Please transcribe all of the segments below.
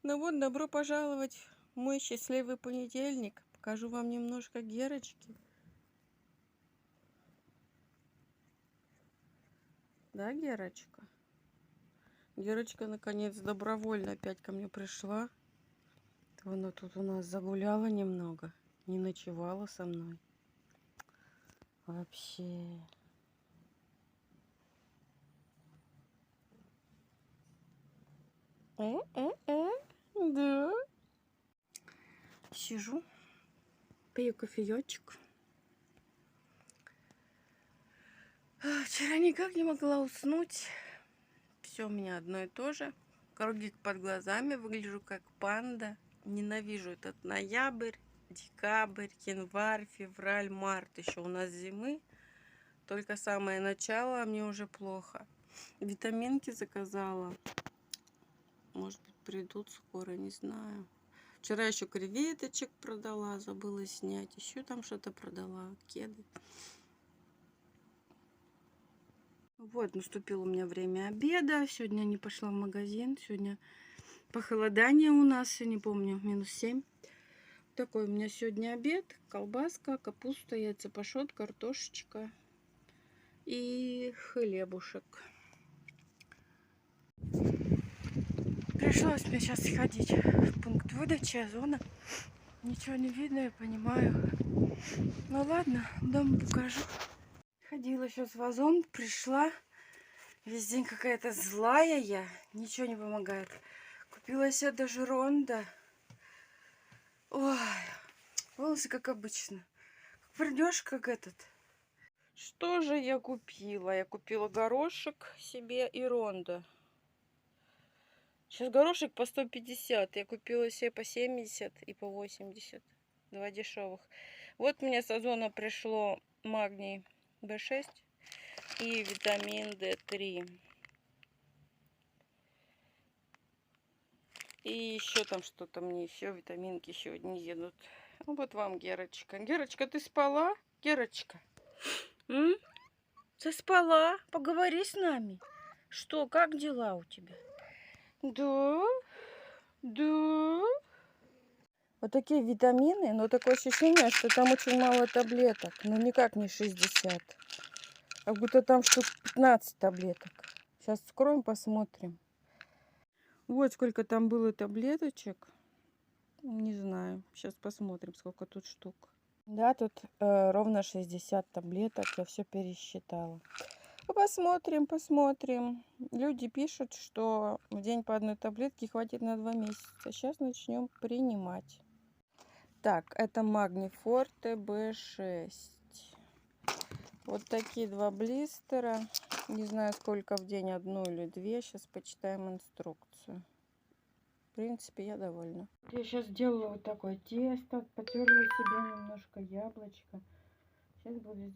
Ну вот, добро пожаловать в мой счастливый понедельник. Покажу вам немножко Герочки. Да, Герочка? Герочка, наконец, добровольно опять ко мне пришла. Она тут у нас загуляла немного. Не ночевала со мной. Вообще. Да. Сижу, пью кофеечек. Вчера никак не могла уснуть. Все у меня одно и то же. Круги под глазами, выгляжу как панда. Ненавижу этот ноябрь, декабрь, январь, февраль, март. Еще у нас зимы. Только самое начало, а мне уже плохо. Витаминки заказала. Может быть, придут скоро, не знаю. Вчера еще креветочек продала, забыла снять. Еще там что-то продала, кеды. Вот, наступило у меня время обеда. Сегодня не пошла в магазин. Сегодня похолодание у нас, я не помню, -7. Такой у меня сегодня обед. Колбаска, капуста, яйца пашот, картошечка и хлебушек. Пришлось мне сейчас сходить в пункт выдачи Озона. Ничего не видно, я понимаю. Ну ладно, дома покажу. Ходила сейчас в Озон, пришла. Весь день какая-то злая я. Ничего не помогает. Купила себе даже Ронда. Ой, волосы как обычно. Как придешь, как этот. Что же я купила? Я купила горошек себе и Ронда. Сейчас горошек по 150. Я купила себе по 70 и по 80. Два дешевых. Вот мне с Озона пришло магний В6 и витамин D3. И еще там что-то мне, еще витаминки сегодня едут. Ну, вот вам, Герочка. Герочка, ты спала? Герочка? Ты спала? Поговори с нами. Что, как дела у тебя? Да, да. Вот такие витамины, но такое ощущение, что там очень мало таблеток. Ну, никак не 60. Как будто там штук 15 таблеток. Сейчас вскроем, посмотрим. Вот сколько там было таблеточек. Не знаю. Сейчас посмотрим, сколько тут штук. Да, тут ровно 60 таблеток. Я все пересчитала. Посмотрим, посмотрим. Люди пишут, что в день по одной таблетке хватит на 2 месяца. Сейчас начнем принимать. Так, это магний форте B6. Вот такие 2 блистера. Не знаю, сколько в день, 1 или 2. Сейчас почитаем инструкцию. В принципе, я довольна. Я сейчас сделала вот такое тесто. Потерла себе немножко яблочко. Сейчас буду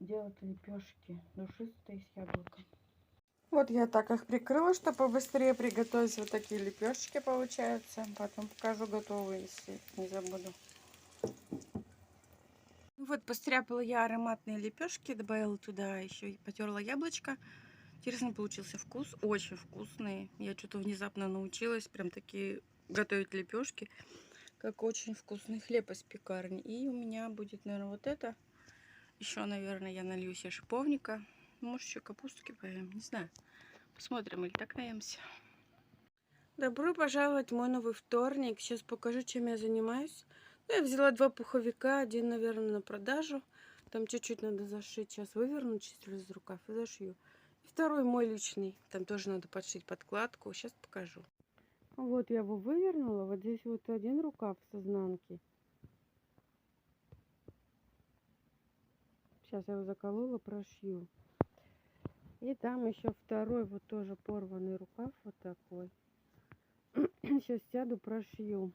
делать лепешки душистые с яблоком. Вот я так их прикрыла, чтобы побыстрее приготовить. Вот такие лепешки получаются. Потом покажу готовые, если не забуду. Вот постряпала я ароматные лепешки, добавила туда еще и потерла яблочко. Интересно получился вкус, очень вкусный. Я что-то внезапно научилась прям такие готовить лепешки, как очень вкусный хлеб из пекарни. И у меня будет, наверное, вот это. Еще, наверное, я налью себе шиповника. Может, еще капустки поем, не знаю. Посмотрим, или так наемся. Добро пожаловать в мой новый вторник. Сейчас покажу, чем я занимаюсь. Я взяла 2 пуховика. Один, наверное, на продажу. Там чуть-чуть надо зашить. Сейчас выверну через рукав и зашью. И второй мой личный. Там тоже надо подшить подкладку. Сейчас покажу. Вот я его вывернула. Вот здесь вот один рукав с изнанки. Сейчас я его заколола, прошью. И там еще второй вот тоже порванный рукав вот такой. Сейчас сяду, прошью.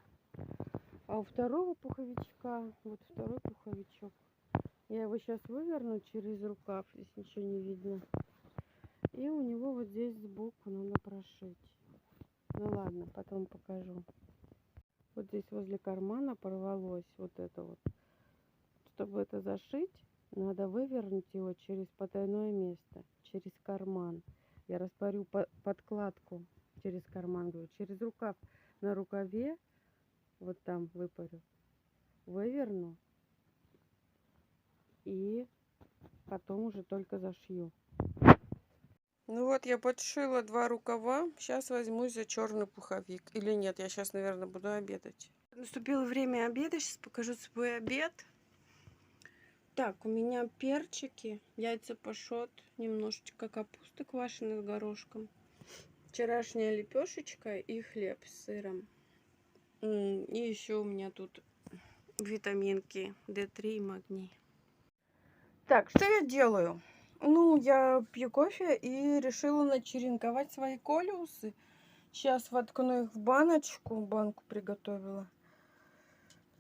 А у второго пуховичка, вот второй пуховичок, я его сейчас выверну через рукав, здесь ничего не видно. И у него вот здесь сбоку надо прошить. Ну ладно, потом покажу. Вот здесь возле кармана порвалось вот это вот. Чтобы это зашить, надо вывернуть его через потайное место, через карман. Я распорю подкладку через карман, говорю, через рукав на рукаве, вот там выпарю, выверну и потом уже только зашью. Ну вот, я подшила 2 рукава. Сейчас возьмусь за черный пуховик. Или нет, я сейчас, наверное, буду обедать. Наступило время обеда. Сейчас покажу свой обед. Так, у меня перчики, яйца пашот, немножечко капусты квашеной с горошком, вчерашняя лепешечка и хлеб с сыром. И еще у меня тут витаминки D3 и магний. Так, что я делаю? Ну, я пью кофе и решила начеренковать свои колиусы. Сейчас воткну их в баночку, банку приготовила.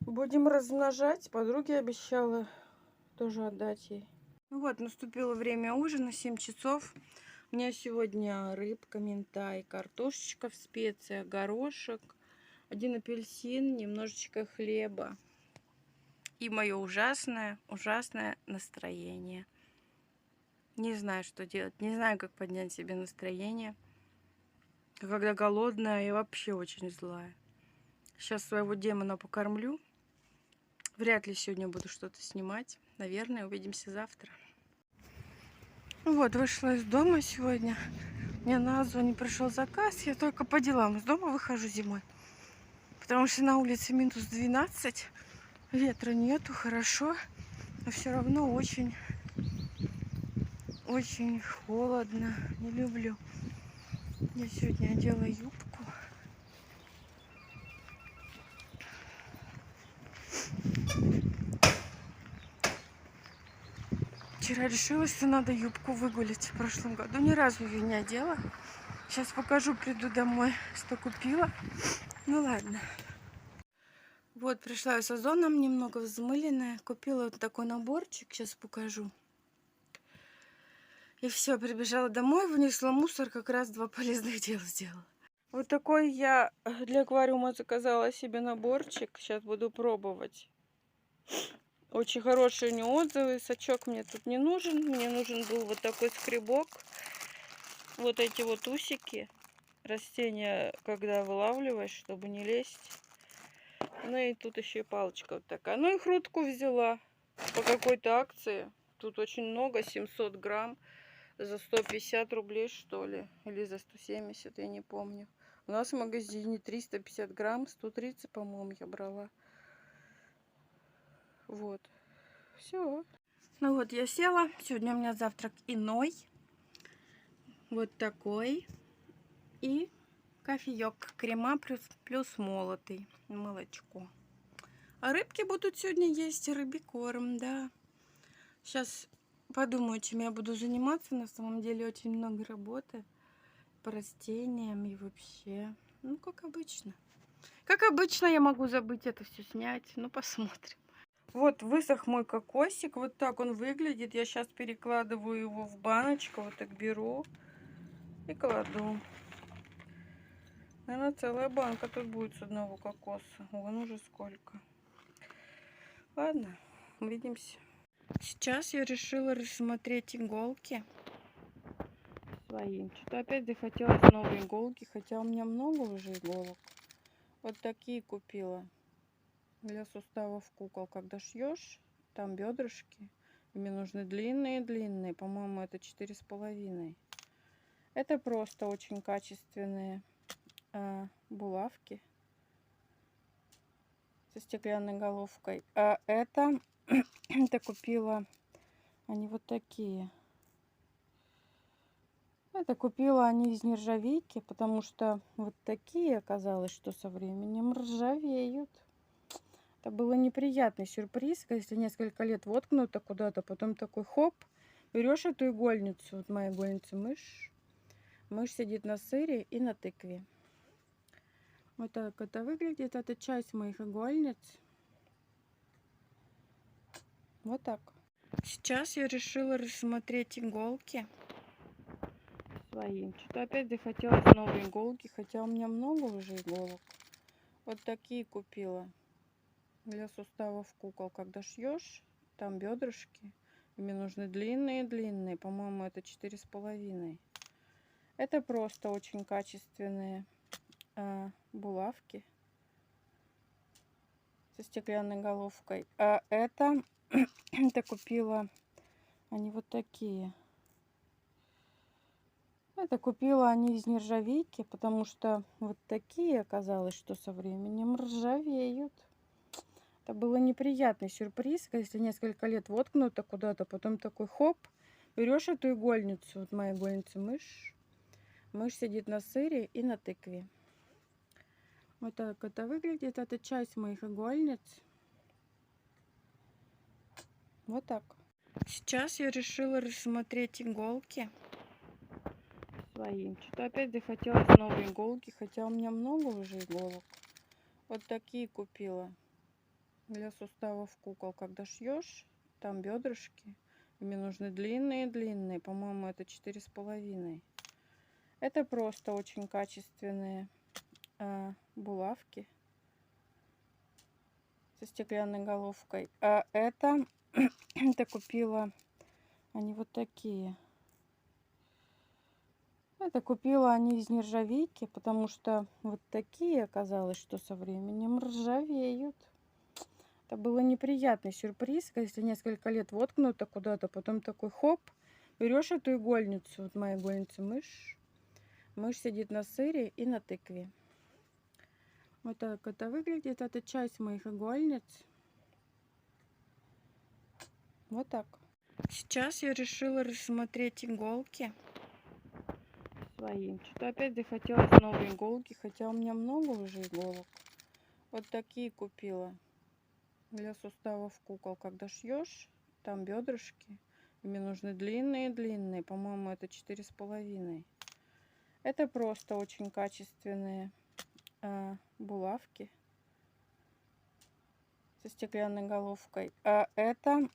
Будем размножать. Подруге обещала тоже отдать ей. Ну вот, наступило время ужина, 7 часов. У меня сегодня рыбка, минтай, картошечка в специях, горошек, 1 апельсин, немножечко хлеба. И мое ужасное настроение. Не знаю, что делать. Не знаю, как поднять себе настроение. Когда голодная и вообще очень злая. Сейчас своего демона покормлю. Вряд ли сегодня буду что-то снимать. Наверное, увидимся завтра. Вот, вышла из дома сегодня. Мне на Озоне пришел заказ. Я только по делам из дома выхожу зимой. Потому что на улице минус 12. Ветра нету, хорошо. Но все равно очень холодно. Не люблю. Я сегодня одела юбку. Вчера решила, что надо юбку выгулять. В прошлом году ни разу ее не одела. Сейчас покажу, приду домой, что купила. Ну ладно. Вот, пришла я с Озоном, немного взмыленная. Купила вот такой наборчик, сейчас покажу. И все, прибежала домой, вынесла мусор, как раз 2 полезных дела сделала. Вот такой я для аквариума заказала себе наборчик. Сейчас буду пробовать. Очень хорошие у него отзывы. Сачок мне тут не нужен. Мне нужен был вот такой скребок. Вот эти вот усики. Растения, когда вылавливаешь, чтобы не лезть. Ну и тут еще и палочка вот такая. Ну и грудку взяла по какой-то акции. Тут очень много, 700 грамм. За 150 рублей, что ли. Или за 170, я не помню. У нас в магазине 350 грамм, 130, по-моему, я брала. Вот. Все. Ну вот, я села. Сегодня у меня завтрак иной. Вот такой. И кофеек. Крема плюс молотый. Молочко. А рыбки будут сегодня есть. Рыбий корм, да. Сейчас подумаю, чем я буду заниматься. На самом деле очень много работы по растениям и вообще. Ну, как обычно. Как обычно, я могу забыть это все снять. Ну, посмотрим. Вот высох мой кокосик. Вот так он выглядит. Я сейчас перекладываю его в баночку. Вот так беру и кладу. Наверное, целая банка тут будет с одного кокоса. Вон уже сколько. Ладно, увидимся. Сейчас я решила рассмотреть иголки свои. Что-то опять захотелось новые иголки. Хотя у меня много уже иголок. Вот такие купила. Для суставов кукол, когда шьешь, там бедрышки. Мне нужны длинные. По-моему, это 4,5. Это просто очень качественные булавки со стеклянной головкой. А это купила, они вот такие. Это купила они из нержавейки, потому что вот такие оказалось, что со временем ржавеют. Это был неприятный сюрприз, если несколько лет воткнуто куда-то, потом такой хоп, берешь эту игольницу. Вот моя игольница мышь. Мышь сидит на сыре и на тыкве. Вот так это выглядит. Это часть моих игольниц. Вот так. Сейчас я решила рассмотреть иголки свои. Что-то опять захотелось новые иголки, хотя у меня много уже иголок. Вот такие купила. Для суставов кукол, когда шьешь, там бедрышки. Мне нужны длинные. По-моему, это 4,5. Это просто очень качественные булавки со стеклянной головкой. А это купила, они вот такие. Это купила они из нержавейки, потому что вот такие оказалось, что со временем ржавеют. Это был неприятный сюрприз, если несколько лет воткнуто куда-то, потом такой хоп, берешь эту игольницу, вот моя игольница мышь. Мышь сидит на сыре и на тыкве. Вот так это выглядит. Это часть моих игольниц. Вот так. Сейчас я решила рассмотреть иголки свои. Что-то опять захотелось новые иголки, хотя у меня много уже иголок. Вот такие купила для суставов кукол. Когда шьешь, там бедрышки. Мне нужны длинные-длинные. По-моему, это 4,5. Это просто очень качественные булавки со стеклянной головкой. А это купила, они вот такие. Это купила они из нержавейки, потому что вот такие оказалось, что со временем ржавеют. Это был неприятный сюрприз, если несколько лет воткнуто куда-то, потом такой хоп, берешь эту игольницу, вот моя игольница мышь. Мышь сидит на сыре и на тыкве. Вот так это выглядит. Это часть моих игольниц. Вот так. Сейчас я решила рассмотреть иголки свои. Что-то опять захотелось новые иголки, хотя у меня много уже иголок. Вот такие купила для суставов кукол. Когда шьешь, там бедрышки. Мне нужны длинные-длинные. По-моему, это 4,5. Это просто очень качественные булавки со стеклянной головкой. А это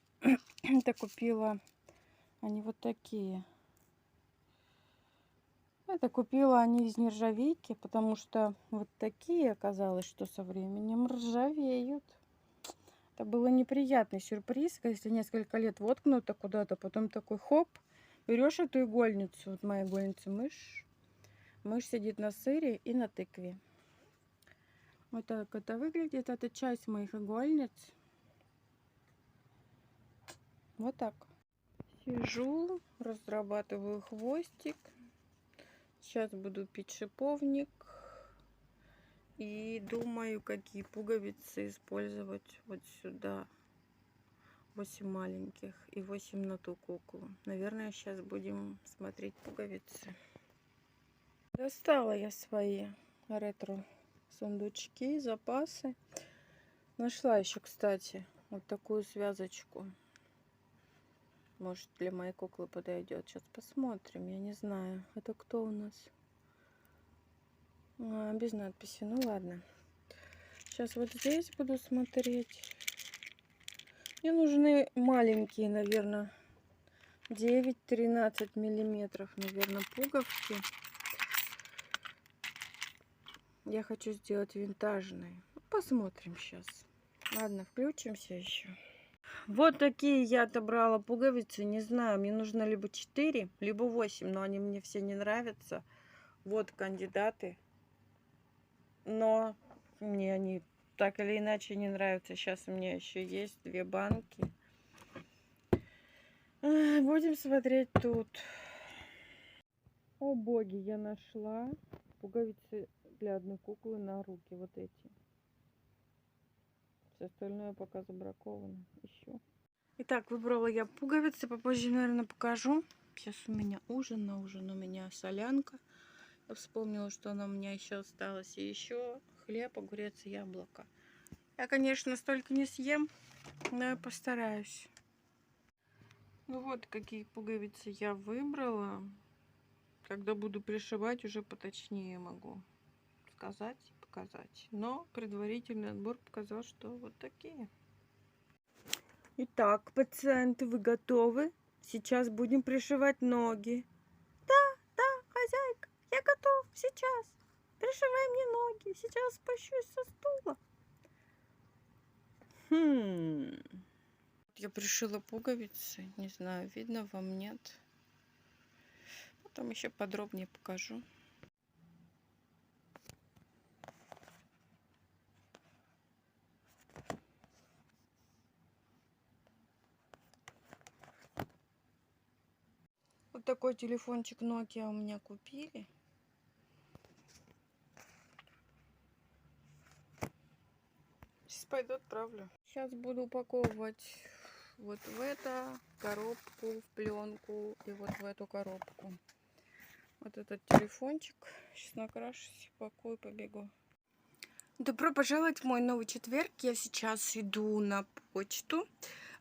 купила, они вот такие. Это купила они из нержавейки, потому что вот такие оказалось, что со временем ржавеют. Это был неприятный сюрприз, если несколько лет воткнуто куда-то, потом такой хоп, берешь эту игольницу, вот моя игольница мышь. Мышь сидит на сыре и на тыкве. Вот так это выглядит. Это часть моих игольниц. Вот так. Сижу, разрабатываю хвостик. Сейчас буду пить шиповник. И думаю, какие пуговицы использовать вот сюда. 8 маленьких и 8 на ту куклу. Наверное, сейчас будем смотреть пуговицы. Достала я свои ретро сундучки, запасы. Нашла еще, кстати, вот такую связочку. Может, для моей куклы подойдет. Сейчас посмотрим. Я не знаю. Это кто у нас? Без надписи. Ну ладно. Сейчас вот здесь буду смотреть. Мне нужны маленькие, наверное, 9-13 миллиметров, наверное, пуговки. Я хочу сделать винтажные. Посмотрим сейчас. Ладно, включимся еще. Вот такие я отобрала пуговицы. Не знаю, мне нужно либо 4, либо 8, но они мне все не нравятся. Вот кандидаты. Но мне они так или иначе не нравятся. Сейчас у меня еще есть 2 банки. Будем смотреть тут. О боги, я нашла пуговицы для одной куклы на руки. Вот эти. Все остальное пока забраковано. Еще. Итак, выбрала я пуговицы. Попозже, наверное, покажу. Сейчас у меня ужин. На ужин у меня солянка. Я вспомнила, что она у меня еще осталась. И еще хлеб, огурец и яблоко. Я, конечно, столько не съем, но я постараюсь. Ну вот, какие пуговицы я выбрала. Когда буду пришивать, уже поточнее могу сказать и показать. Но предварительный отбор показал, что вот такие. Итак, пациенты, вы готовы? Сейчас будем пришивать ноги. Да, хозяйка, я готов сейчас. Пришивай мне ноги. Сейчас спущусь со стула. Я пришила пуговицы. Не знаю, видно вам, нет. Потом еще подробнее покажу. такой телефончик Nokia у меня купили. Сейчас пойду отправлю. Сейчас буду упаковывать вот в эту коробку, в пленку и вот в эту коробку. Вот этот телефончик. Сейчас накрашусь, упакую, побегу. Добро пожаловать в мой новый четверг. Я сейчас иду на почту.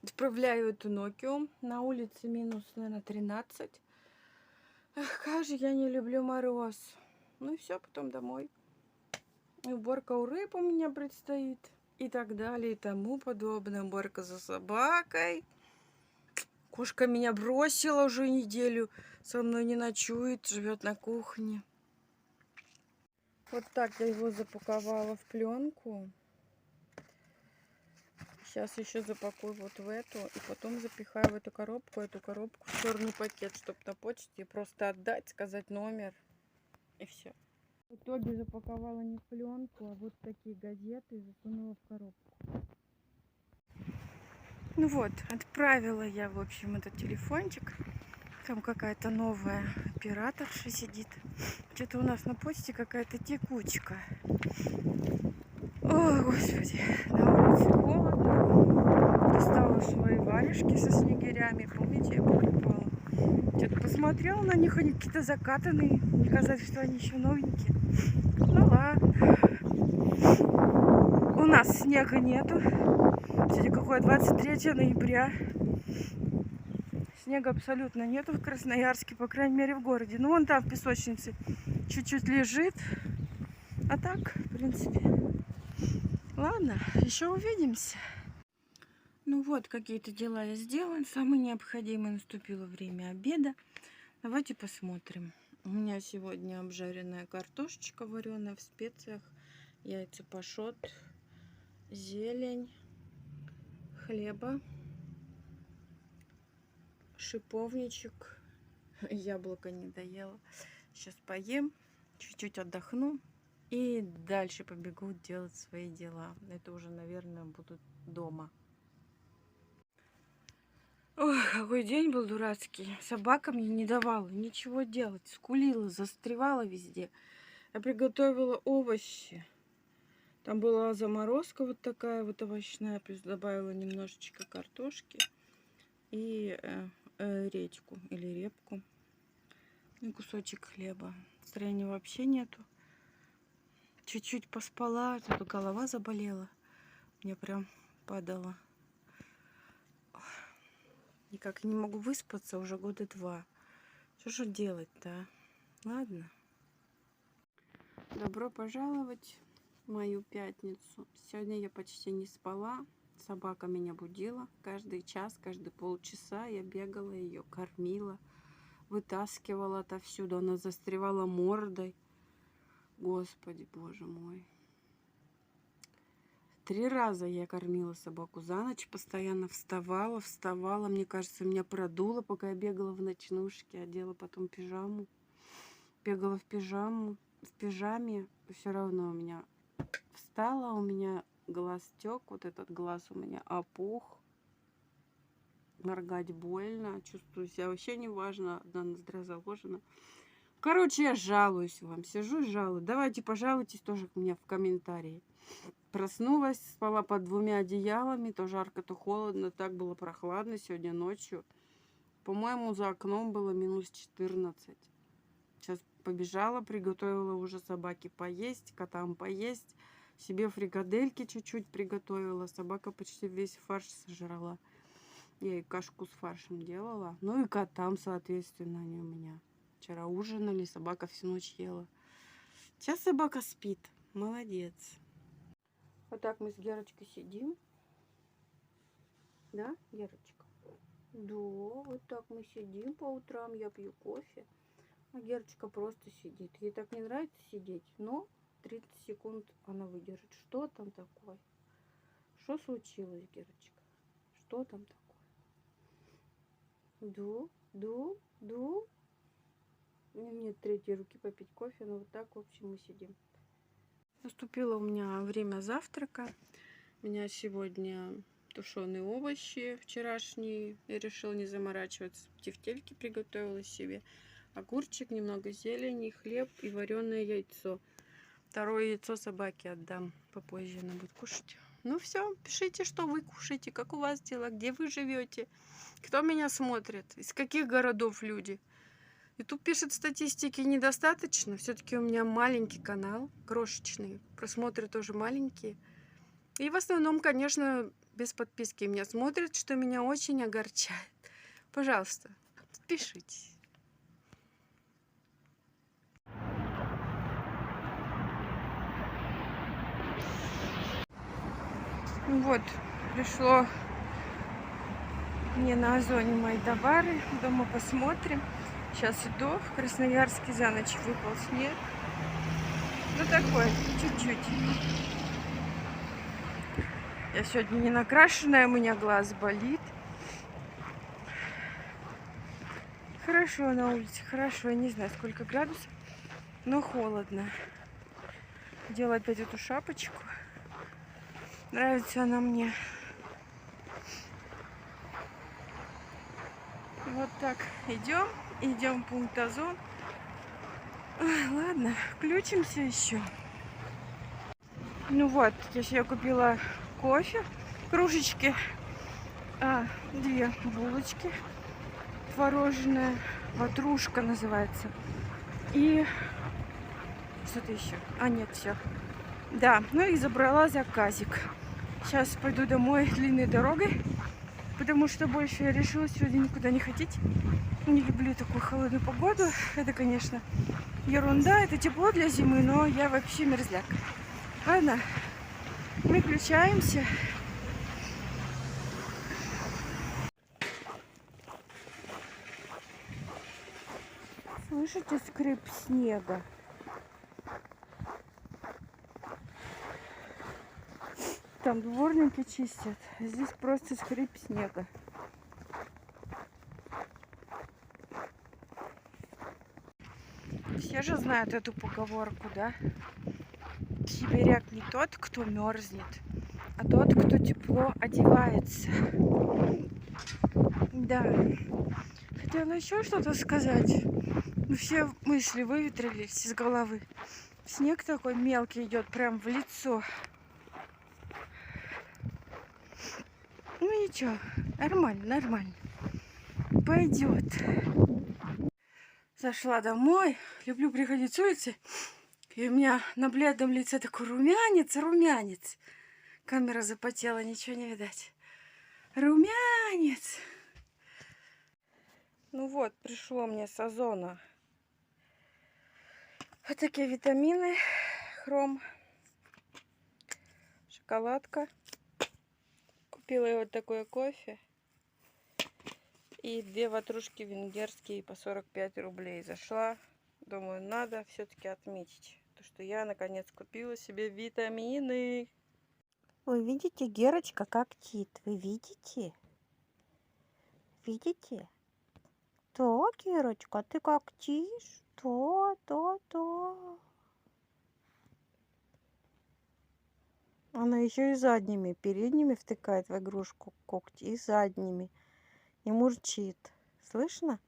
Отправляю эту Nokia. На улице минус, наверное, 13. Эх, как же я не люблю мороз. Ну и все, потом домой. Уборка у рыб у меня предстоит. И так далее, и тому подобное. Уборка за собакой. Кошка меня бросила уже неделю. Со мной не ночует, живет на кухне. Вот так я его запаковала в пленку. Сейчас еще запакую вот в эту. И потом запихаю в эту коробку в черный пакет, чтобы на почте просто отдать, сказать номер. И все. В итоге запаковала не в пленку, а вот такие газеты и засунула в коробку. Ну вот, отправила я, в общем, этот телефончик. Там какая-то новая операторша сидит. Что-то у нас на почте какая-то текучка. О, господи, на улице холодно. Достала свои варежки со снегирями. Помните, я покупала? Что-то посмотрела на них, они какие-то закатанные. Мне казалось, что они еще новенькие. Ну ладно. У нас снега нету. Сегодня какое 23 ноября. Снега абсолютно нету в Красноярске, по крайней мере в городе. Ну вон там в песочнице чуть-чуть лежит. А так, в принципе. Ладно, еще увидимся. Ну вот, какие-то дела я сделала. Самое необходимое, наступило время обеда. Давайте посмотрим. У меня сегодня обжаренная картошечка вареная в специях, яйца пашот, зелень, хлеба, шиповничек, яблоко не доела. Сейчас поем, чуть-чуть отдохну и дальше побегу делать свои дела. Это уже, наверное, будут дома. Ой, какой день был дурацкий. Собака мне не давала ничего делать. Скулила, застревала везде. Я приготовила овощи. Там была заморозка вот такая вот овощная. Плюс добавила немножечко картошки. И редьку или репку. И кусочек хлеба. Настроения вообще нету. Чуть-чуть поспала. Тут голова заболела. Мне прям падала. Никак не могу выспаться уже года 2. Что же делать-то, а? Ладно. Добро пожаловать в мою пятницу. Сегодня я почти не спала. Собака меня будила. Каждый час, каждые полчаса я бегала ее, кормила, вытаскивала отовсюду. Она застревала мордой. Господи, боже мой. 3 раза я кормила собаку за ночь, постоянно вставала. Мне кажется, меня продуло, пока я бегала в ночнушке, одела потом пижаму. Бегала в пижаме, все равно у меня встала, у меня глаз тек, вот этот глаз у меня опух. Моргать больно, чувствую себя вообще неважно, одна ноздра заложена. Короче, я жалуюсь вам, сижу и жалуюсь. Давайте пожалуйтесь тоже мне в комментарии. Проснулась, спала под 2 одеялами, то жарко, то холодно, так было прохладно сегодня ночью. По-моему, за окном было минус 14. Сейчас побежала, приготовила уже собаке поесть, котам поесть. Себе фрикадельки чуть-чуть приготовила. Собака почти весь фарш сожрала. Я ей кашку с фаршем делала. Ну и котам, соответственно, они у меня. Вчера ужинали, собака всю ночь ела. Сейчас собака спит. Молодец. Вот так мы с Герочкой сидим. Да, Герочка? Да, вот так мы сидим по утрам. Я пью кофе. А Герочка просто сидит. Ей так не нравится сидеть, но 30 секунд она выдержит. Что там такое? Что случилось, Герочка? Что там такое? Да. Нет третьей руки попить кофе, но вот так, в общем, мы сидим. Наступило у меня время завтрака. У меня сегодня тушеные овощи вчерашние. Я решила не заморачиваться. Тефтельки приготовила себе. Огурчик, немного зелени, хлеб и вареное яйцо. Второе яйцо собаке отдам. Попозже она будет кушать. Ну все, пишите, что вы кушаете, как у вас дела, где вы живете, кто меня смотрит, из каких городов люди. YouTube пишет, статистики недостаточно. Все-таки у меня маленький канал, крошечный. Просмотры тоже маленькие. И в основном, конечно, без подписки меня смотрят, что меня очень огорчает. Пожалуйста, подпишитесь. Вот, пришло мне на Озоне мои товары. Дома посмотрим. Сейчас иду. В Красноярске за ночь выпал снег. Ну такой, чуть-чуть. Я сегодня не накрашенная, у меня глаз болит. Хорошо на улице, хорошо. Я не знаю, сколько градусов, но холодно. Делаю опять эту шапочку. Нравится она мне. Вот так идем. Идем в пункт Озон. Ладно, включимся еще. Ну вот, здесь я купила кофе, кружечки, 2 булочки, творожная, ватрушка называется. И что-то еще. Нет, все. Да, ну и забрала заказик. Сейчас пойду домой длинной дорогой, потому что больше я решила сегодня никуда не ходить. Не люблю такую холодную погоду. Это, конечно, ерунда, это тепло для зимы, но я вообще мерзляк. Ладно, выключаемся. Слышите скрип снега? Там дворники чистят, а здесь просто скрип снега. Все же знают эту поговорку, да? Сибиряк не тот, кто мерзнет, а тот, кто тепло одевается. Да. Хотела еще что-то сказать. Но все мысли выветрились из головы. Снег такой мелкий идет прям в лицо. Ну ничего, нормально, нормально. Пойдет. Зашла домой. Люблю приходить с улицы. И у меня на бледном лице такой румянец. Камера запотела, ничего не видать. Румянец. Ну вот, пришло мне с Озона. Вот такие витамины. Хром. Шоколадка. Купила вот такое кофе. И 2 ватрушки венгерские по 45 рублей. Зашла. Думаю, надо все-таки отметить, что я наконец купила себе витамины. Вы видите, Герочка как тит? Вы видите? Видите? То, Герочка, ты как тишь? То. Она еще и задними, передними втыкает в игрушку когти, и задними. И мурчит. Слышно?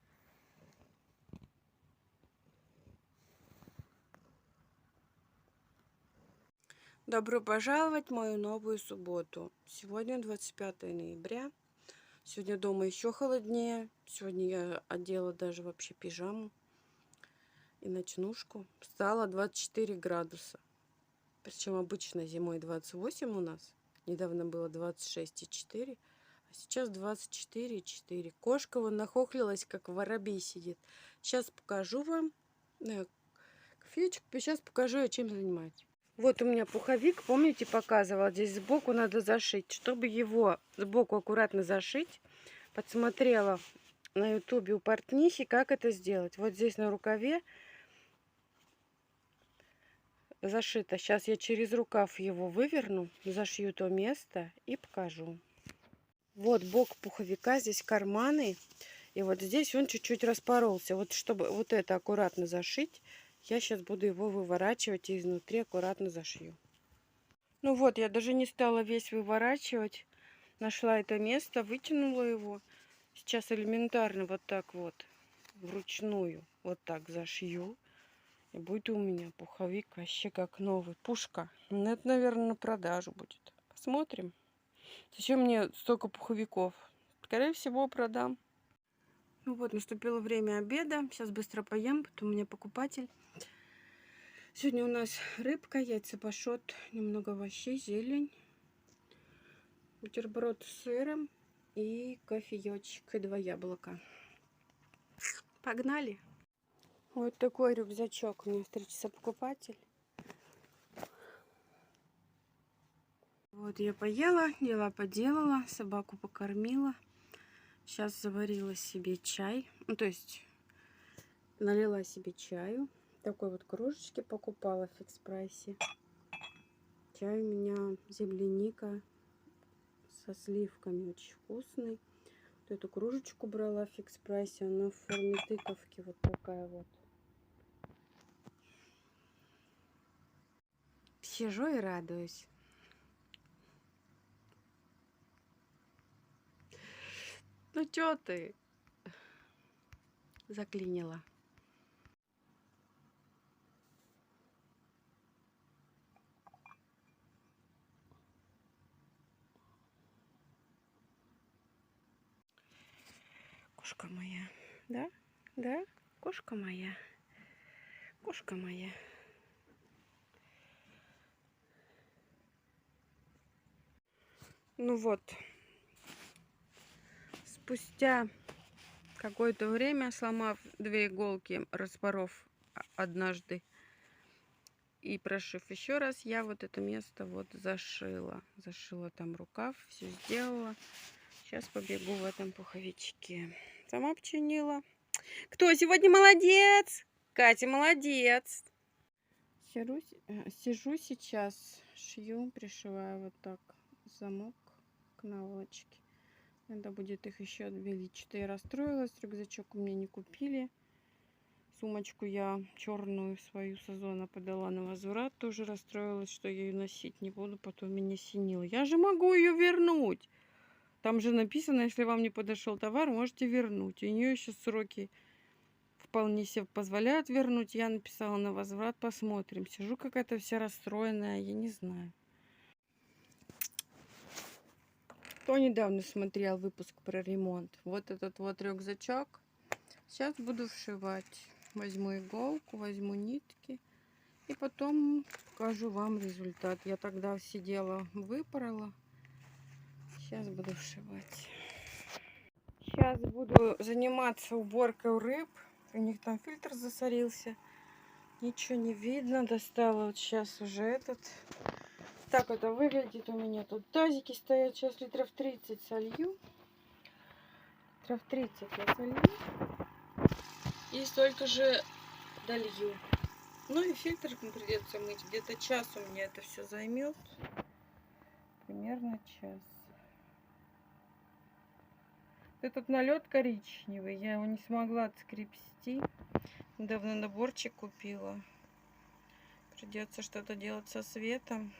Добро пожаловать в мою новую субботу. Сегодня 25 ноября. Сегодня дома еще холоднее. Сегодня я одела даже вообще пижаму и ночнушку. Стало 24 градуса. Причем обычно зимой 28 у нас. Недавно было 26,4. А сейчас 24,4. Кошка вон нахохлилась, как воробей сидит. Сейчас покажу вам. Кофеечку. Сейчас покажу, чем занимаюсь. Вот у меня пуховик, помните, показывала, здесь сбоку надо зашить. Чтобы его сбоку аккуратно зашить, подсмотрела на ютубе у портнихи, как это сделать. Вот здесь на рукаве зашито. Сейчас я через рукав его выверну, зашью то место и покажу. Вот бок пуховика, здесь карманы. И вот здесь он чуть-чуть распоролся. Вот чтобы вот это аккуратно зашить, я сейчас буду его выворачивать и изнутри аккуратно зашью. Ну вот, я даже не стала весь выворачивать. Нашла это место, вытянула его. Сейчас элементарно вот так вот, вручную, вот так зашью. И будет у меня пуховик вообще как новый. Пушка. Ну, это, наверное, на продажу будет. Посмотрим. Зачем мне столько пуховиков? Скорее всего, продам. Ну вот, наступило время обеда. Сейчас быстро поем, потом у меня покупатель. Сегодня у нас рыбка, яйца пашот, немного овощей, зелень, бутерброд с сыром и кофеечек и 2 яблока. Погнали! Вот такой рюкзачок. У меня встретится покупатель. Вот я поела, дела поделала, собаку покормила. Сейчас заварила себе чай. Ну, то есть налила себе чаю. Такой вот кружечки покупала в фикс прайсе. Чай у меня земляника со сливками, очень вкусный. Вот эту кружечку брала в фикс прайсе, она в форме тыковки, вот такая вот. Сижу и радуюсь. Ну чё ты? Заклинила. Кошка моя, да? Да? Кошка моя. Кошка моя. Ну вот. Спустя какое-то время, сломав 2 иголки, распоров однажды и прошив еще раз, я вот это место вот зашила. Зашила там рукав, все сделала. Сейчас побегу в этом пуховичке. Сама починила. Кто сегодня молодец? Катя молодец. Сижу сейчас, шью, пришиваю вот так замок к наволочке. Надо будет их еще отбелить. Что-то я расстроилась, рюкзачок у меня не купили. Сумочку я черную свою сезона подала на возврат. Тоже расстроилась, что я ее носить не буду. Потом меня синило. Я же могу ее вернуть. Там же написано, если вам не подошел товар, можете вернуть. У нее еще сроки вполне себе позволяют вернуть. Я написала на возврат, посмотрим. Сижу какая-то вся расстроенная, я не знаю. Кто недавно смотрел выпуск про ремонт? Вот этот вот рюкзачок. Сейчас буду вшивать. Возьму иголку, возьму нитки. И потом покажу вам результат. Я тогда сидела, выпорола. Сейчас буду вшивать. Сейчас буду заниматься уборкой рыб. У них там фильтр засорился. Ничего не видно. Достала вот сейчас уже этот. Так это выглядит у меня. Тут тазики стоят. Сейчас литров 30 солью. Литров 30 я солью. И столько же долью. Ну и фильтр придется мыть. Где-то час у меня это все займет. Примерно час. Этот налет коричневый. Я его не смогла отскрепсти. Недавно наборчик купила. Придется что-то делать со светом.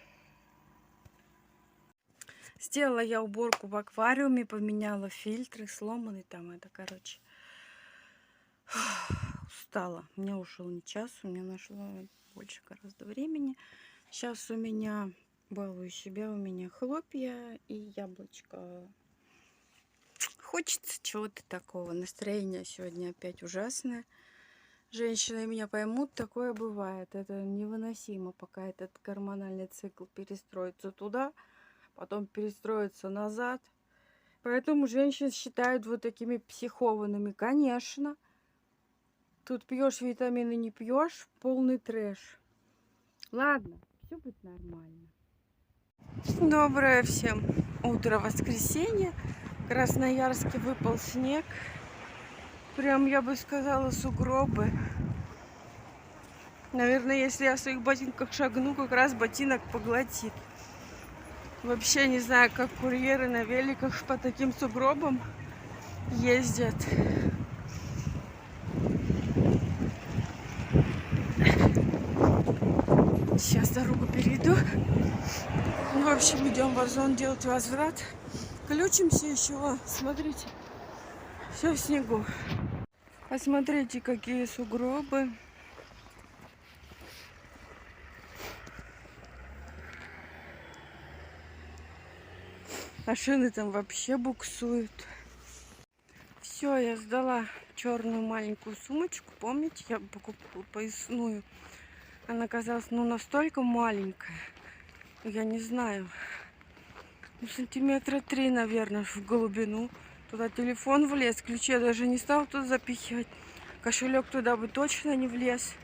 Сделала я уборку в аквариуме, поменяла фильтры, сломанный там это, короче. Устала. Мне ушел не час, у меня нашло больше гораздо времени. Сейчас у меня, балую себя, у меня хлопья и яблочко. Хочется чего-то такого. Настроение сегодня опять ужасное. Женщины меня поймут, такое бывает. Это невыносимо, пока этот гормональный цикл перестроится туда, потом перестроится назад. Поэтому женщин считают вот такими психованными. Конечно. Тут пьешь витамины, не пьешь, полный трэш. Ладно, все будет нормально. Доброе всем утро, воскресенье. В Красноярске выпал снег. Прям, я бы сказала, сугробы. Наверное, если я в своих ботинках шагну, как раз ботинок поглотит. Вообще не знаю, как курьеры на великах по таким сугробам ездят. Сейчас дорогу перейду. В общем, идем в Озон делать возврат. Ключимся еще. Смотрите, все в снегу. Посмотрите, какие сугробы. Машины там вообще буксуют. Все, я сдала черную маленькую сумочку. Помните, я покупала поясную. Она оказалась, ну, настолько маленькая. Я не знаю. Ну, сантиметра 3, наверное, в глубину. Туда телефон влез. Ключи я даже не стала туда запихивать. Кошелек туда бы точно не влез.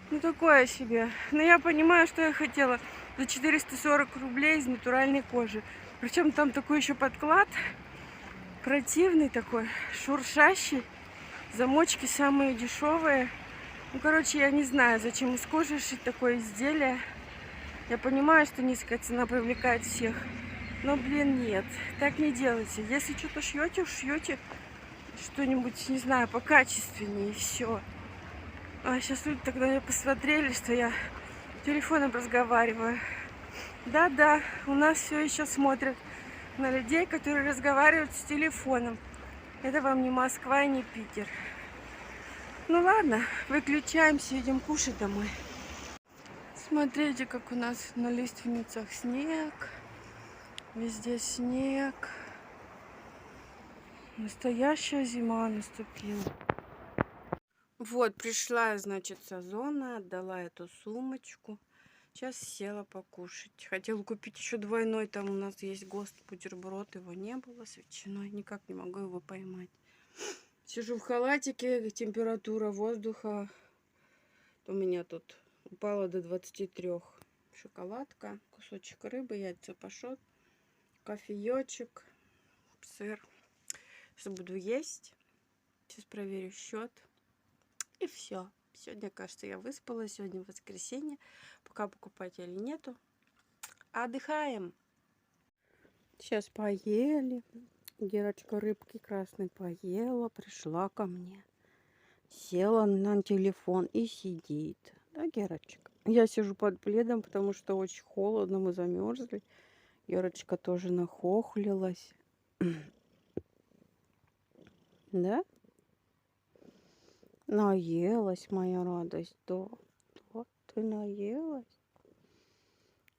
Ну, такое себе. Но я понимаю, что я хотела. За 440 рублей из натуральной кожи. Причем там такой еще подклад. Противный такой, шуршащий. Замочки самые дешевые. Ну, короче, я не знаю, зачем из кожи шить такое изделие. Я понимаю, что низкая цена привлекает всех. Но, блин, нет. Так не делайте. Если что-то шьете, шьете что-нибудь, не знаю, покачественнее, и все. А сейчас люди тогда посмотрели, что я телефоном разговариваю. Да-да, у нас все еще смотрят на людей, которые разговаривают с телефоном. Это вам не Москва и не Питер. Ну ладно, выключаемся, идем кушать домой. Смотрите, как у нас на лиственницах снег. Везде снег. Настоящая зима наступила. Вот, пришла, значит, с Озона, отдала эту сумочку. Сейчас села покушать. Хотела купить еще двойной, там у нас есть ГОСТ бутерброд, его не было с ветчиной, никак не могу его поймать. Сижу в халатике, температура воздуха у меня тут упала до 23. Шоколадка, кусочек рыбы, яйца пашот, кофеечек, сыр. Сейчас буду есть. Сейчас проверю счет. И все. Сегодня, кажется, я выспалась. Сегодня воскресенье. Пока покупателей нету. Отдыхаем. Сейчас поели. Герочка рыбки красной поела. Пришла ко мне. Села на телефон и сидит. Да, Герочка? Я сижу под пледом, потому что очень холодно. Мы замерзли. Герочка тоже нахохлилась. Да? Наелась, моя радость. Да, да, ты наелась.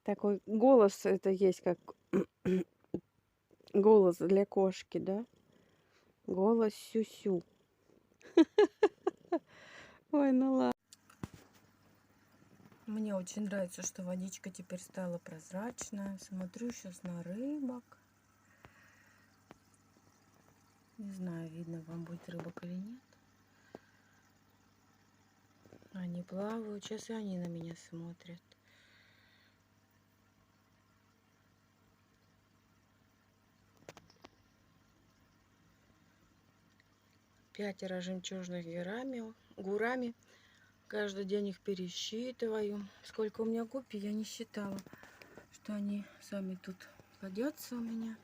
Такой голос это есть, как голос для кошки, да? Голос сю-сю. Ой, ну ладно. Мне очень нравится, что водичка теперь стала прозрачная. Смотрю сейчас на рыбок. Не знаю, видно вам будет рыбок или нет. Они плавают. Сейчас и они на меня смотрят. Пятеро жемчужных гурами. Каждый день их пересчитываю. Сколько у меня гуппи, я не считала. Что они сами тут плодятся у меня.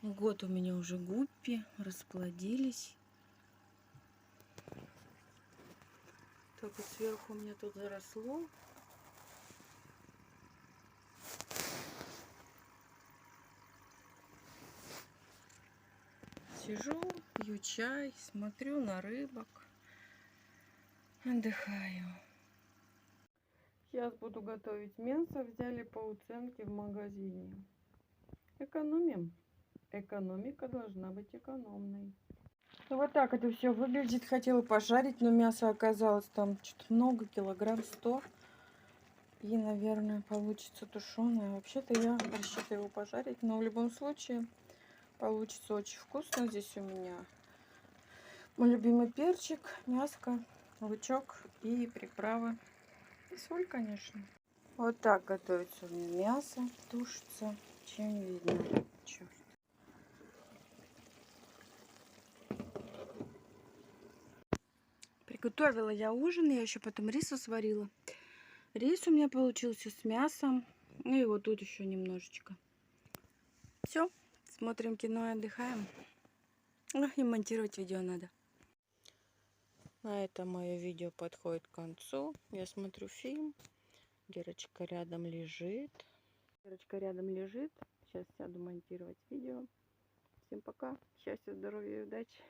Год у меня уже гуппи расплодились. Так вот сверху у меня тут заросло. Сижу, пью чай, смотрю на рыбок. Отдыхаю. Сейчас буду готовить мясо. Взяли по уценке в магазине. Экономим. Экономика должна быть экономной. Вот так это все выглядит. Хотела пожарить, но мясо оказалось там что-то много, килограмм 100. И, наверное, получится тушеное. Вообще-то я рассчитываю его пожарить, но в любом случае получится очень вкусно. Здесь у меня мой любимый перчик, мяско, лучок и приправы. И соль, конечно. Вот так готовится у меня мясо, тушится. Чем не видно. Черт. Приготовила я ужин, я еще потом рису сварила. Рис у меня получился с мясом. Ну и вот тут еще немножечко. Все, смотрим кино и отдыхаем. И монтировать видео надо. На этом мое видео подходит к концу. Я смотрю фильм. Герочка рядом лежит. Сейчас сяду монтировать видео. Всем пока. Счастья, здоровья и удачи.